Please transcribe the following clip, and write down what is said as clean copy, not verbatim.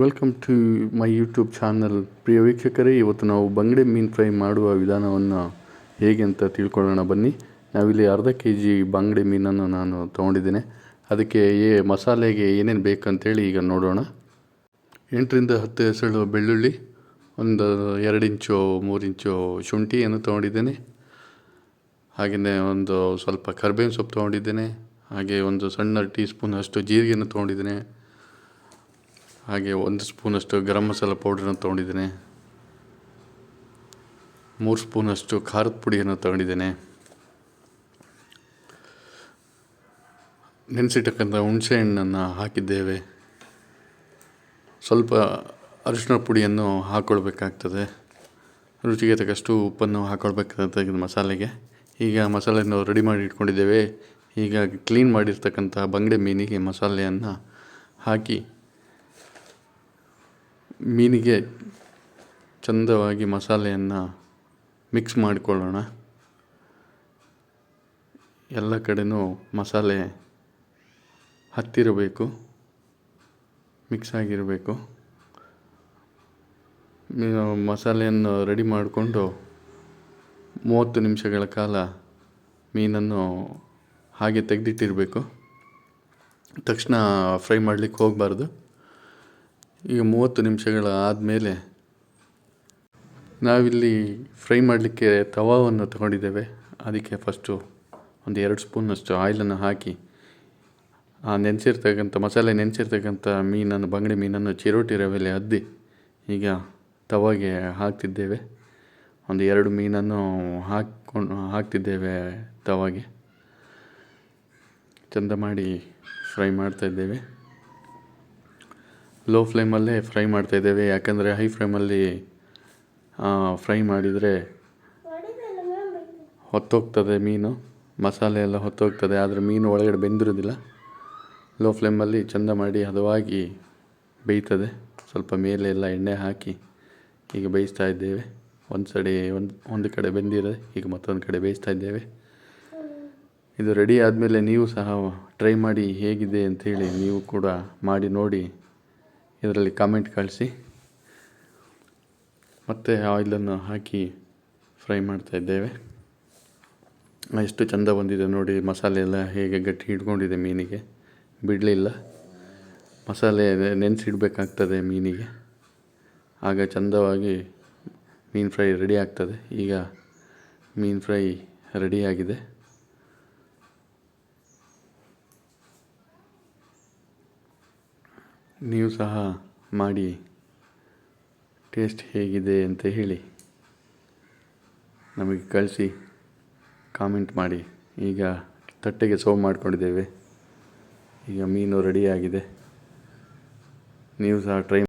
Welcome to my YouTube channel. ಪ್ರಿಯ ವೀಕ್ಷಕರೇ, ಇವತ್ತು ನಾವು ಬಂಗಡೆ ಮೀನು ಫ್ರೈ ಮಾಡುವ ವಿಧಾನವನ್ನು ಹೇಗೆ ಅಂತ ತಿಳ್ಕೊಳ್ಳೋಣ ಬನ್ನಿ. ನಾವಿಲ್ಲಿ ಅರ್ಧ kg ಬಂಗಡೆ ಮೀನನ್ನು ನಾನು ತೊಗೊಂಡಿದ್ದೇನೆ. ಅದಕ್ಕೆ ಮಸಾಲೆಗೆ ಏನೇನು ಬೇಕಂತೇಳಿ ಈಗ ನೋಡೋಣ. 8ರಿಂದ 10 ಎಸಳು ಬೆಳ್ಳುಳ್ಳಿ, ಒಂದು 2 ಇಂಚು 3 ಇಂಚು ಶುಂಠಿಯನ್ನು ತೊಗೊಂಡಿದ್ದೇನೆ. ಹಾಗೆಯೇ ಒಂದು ಸ್ವಲ್ಪ ಕರಿಬೇವಿನ ಸೊಪ್ಪು ತೊಗೊಂಡಿದ್ದೇನೆ. ಹಾಗೆ ಒಂದು ಸಣ್ಣ ಟೀ ಸ್ಪೂನಷ್ಟು ಜೀರಿಗೆಯನ್ನು ತೊಗೊಂಡಿದ್ದೇನೆ. ಹಾಗೆ 1 ಸ್ಪೂನಷ್ಟು ಗರಂ ಮಸಾಲ ಪೌಡ್ರನ್ನು ತೊಗೊಂಡಿದ್ದೇನೆ. 3 ಸ್ಪೂನಷ್ಟು ಖಾರದ ಪುಡಿಯನ್ನು ತೊಗೊಂಡಿದ್ದೇನೆ. ನೆನೆಸಿಟ್ಟಕ್ಕಂಥ ಹುಣಸೆ ಹಣ್ಣನ್ನು ಹಾಕಿದ್ದೇವೆ. ಸ್ವಲ್ಪ ಅರಿಶಿನ ಪುಡಿಯನ್ನು ಹಾಕ್ಕೊಳ್ಬೇಕಾಗ್ತದೆ. ರುಚಿಗೆ ತಕ್ಕಷ್ಟು ಉಪ್ಪನ್ನು ಹಾಕ್ಕೊಳ್ಬೇಕಾಗ್ತದೆ ಮಸಾಲೆಗೆ. ಈಗ ಮಸಾಲೆಯನ್ನು ರೆಡಿ ಮಾಡಿ ಇಟ್ಕೊಂಡಿದ್ದೇವೆ. ಈಗ ಕ್ಲೀನ್ ಮಾಡಿರ್ತಕ್ಕಂಥ ಬಂಗಡೆ ಮೀನಿಗೆ ಮಸಾಲೆಯನ್ನು ಹಾಕಿ ಮೀನಿಗೆ ಚಂದವಾಗಿ ಮಸಾಲೆಯನ್ನು ಮಿಕ್ಸ್ ಮಾಡಿಕೊಳ್ಳೋಣ. ಎಲ್ಲ ಕಡೆನೂ ಮಸಾಲೆ ಹತ್ತಿರಬೇಕು, ಮಿಕ್ಸ್ ಆಗಿರಬೇಕು. ಮಸಾಲೆಯನ್ನು ರೆಡಿ ಮಾಡಿಕೊಂಡು 30 ನಿಮಿಷಗಳ ಕಾಲ ಮೀನನ್ನು ಹಾಗೆ ತೆಗೆದಿಟ್ಟಿರಬೇಕು. ತಕ್ಷಣ ಫ್ರೈ ಮಾಡಲಿಕ್ಕೆ ಹೋಗಬಾರ್ದು. ಈಗ 30 ನಿಮಿಷಗಳ ಆದಮೇಲೆ ನಾವಿಲ್ಲಿ ಫ್ರೈ ಮಾಡಲಿಕ್ಕೆ ತವಾವನ್ನು ತಗೊಂಡಿದ್ದೇವೆ. ಅದಕ್ಕೆ ಫಸ್ಟು ಒಂದು 2 ಸ್ಪೂನಷ್ಟು ಆಯಿಲನ್ನು ಹಾಕಿ ಮಸಾಲೆ ನೆನೆಸಿರ್ತಕ್ಕಂಥ ಬಂಗಡೆ ಮೀನನ್ನು ಚಿರೋಟಿ ರವೆಯಲ್ಲಿ ಅದ್ದಿ ಈಗ ತವಾಗೆ ಹಾಕ್ತಿದ್ದೇವೆ. ಒಂದು 2 ಮೀನನ್ನು ಹಾಕ್ತಿದ್ದೇವೆ ತವಾಗೆ. ಚಂದ ಮಾಡಿ ಫ್ರೈ ಮಾಡ್ತಾಯಿದ್ದೇವೆ. ಲೋ ಫ್ಲೇಮಲ್ಲೇ ಫ್ರೈ ಮಾಡ್ತಾಯಿದ್ದೇವೆ. ಯಾಕಂದರೆ ಹೈ ಫ್ಲೇಮಲ್ಲಿ ಫ್ರೈ ಮಾಡಿದರೆ ಹೊತ್ತೋಗ್ತದೆ ಮೀನು, ಮಸಾಲೆ ಎಲ್ಲ ಹೊತ್ತೋಗ್ತದೆ. ಆದರೆ ಮೀನು ಒಳಗಡೆ ಬೆಂದಿರೋದಿಲ್ಲ. ಲೋ ಫ್ಲೇಮಲ್ಲಿ ಚಂದ ಮಾಡಿ ಹದವಾಗಿ ಬೇಯ್ತದೆ. ಸ್ವಲ್ಪ ಮೇಲೆ ಎಲ್ಲ ಎಣ್ಣೆ ಹಾಕಿ ಈಗ ಬೇಯಿಸ್ತಾ ಇದ್ದೇವೆ. ಒಂದು ಕಡೆ ಬೆಂದಿದೆ, ಈಗ ಮತ್ತೊಂದು ಕಡೆ ಬೇಯಿಸ್ತಾ ಇದ್ದೇವೆ. ಇದು ರೆಡಿ ಆದಮೇಲೆ ನೀವು ಸಹ ಟ್ರೈ ಮಾಡಿ ಹೇಗಿದೆ ಅಂಥೇಳಿ ನೀವು ಕೂಡ ಮಾಡಿ ನೋಡಿ ಇದರಲ್ಲಿ ಕಾಮೆಂಟ್ ಕಳಿಸಿ. ಮತ್ತು ಆಯಿಲನ್ನು ಹಾಕಿ ಫ್ರೈ ಮಾಡ್ತಾಯಿದ್ದೇವೆ. ಎಷ್ಟು ಚಂದ ಬಂದಿದೆ ನೋಡಿ. ಮಸಾಲೆ ಎಲ್ಲ ಹೇಗೆ ಗಟ್ಟಿ ಹಿಡ್ಕೊಂಡಿದೆ ಮೀನಿಗೆ, ಬಿಡಲಿಲ್ಲ. ಮಸಾಲೆ ನೆನೆಸಿಡ್ಬೇಕಾಗ್ತದೆ ಮೀನಿಗೆ, ಆಗ ಚಂದವಾಗಿ ಮೀನು ಫ್ರೈ ರೆಡಿ ಆಗ್ತದೆ. ಈಗ ಮೀನು ಫ್ರೈ ರೆಡಿಯಾಗಿದೆ. ನೀವು ಸಹ ಮಾಡಿ ಟೇಸ್ಟ್ ಹೇಗಿದೆ ಅಂತ ಹೇಳಿ ನಮಗೆ ಕಳಿಸಿ, ಕಾಮೆಂಟ್ ಮಾಡಿ. ಈಗ ತಟ್ಟೆಗೆ ಸರ್ವ್ ಮಾಡ್ಕೊಂಡಿದ್ದೇವೆ. ಈಗ ಮೀನು ರೆಡಿಯಾಗಿದೆ. ನೀವು ಸಹ ಟ್ರೈ